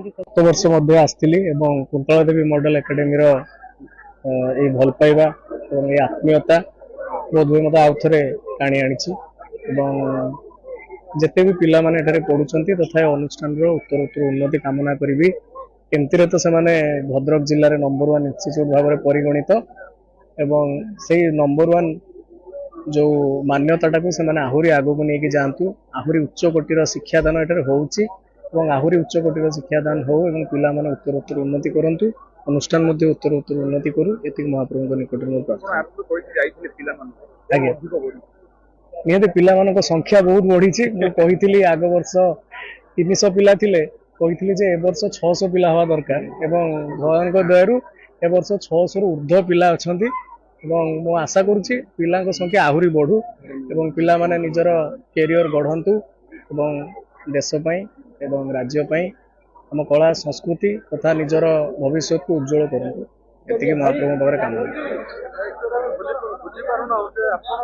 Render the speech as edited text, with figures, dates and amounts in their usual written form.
गत वर्ष आसती कुंतला देवी मॉडल एकेडमी ये भल पाइबा और ये आत्मीयता बोध हुए मत आउ थे टाणी आनी जिते भी पिला माने पढ़ुंट तथा अनुष्ठान उत्तर उन्नति कामना करी एमती तो से भद्रक जिले में नंबर 1 इंस्टीट्यूट भाव में परिगणित एवं से नंबर 1 जो मान्यता को से आहरी आगू नहीं जातु आहरी उच्च कोटीर शिक्षादान ये होउची आहरी उच्च कोटीर शिक्षादान हो पिला माने उत्तर उन्नति करंतु अनुष्ठान उत्तर उन्नति करू ये महाप्रभु निकट में प्रार्थना। निहती पिला मानक संख्या बहुत बढ़ी मुझे आग वर्ष 300 पिला थिले कही जे ए वर्ष 600 पिला हवा दरकार एवं भगवान दयारू ए वर्ष 600 रु ऊर्ध्व पिला अच्छा मु आशा करुच्ची पिला संख्या आहरी बढ़ू एवं पिला माने निजर कैरियर गढ़ंतु एवं देश एवं राज्य आम कला संस्कृति तथा निजर भविष्य को उज्जवल करूँ ये महाप्रभु कामना।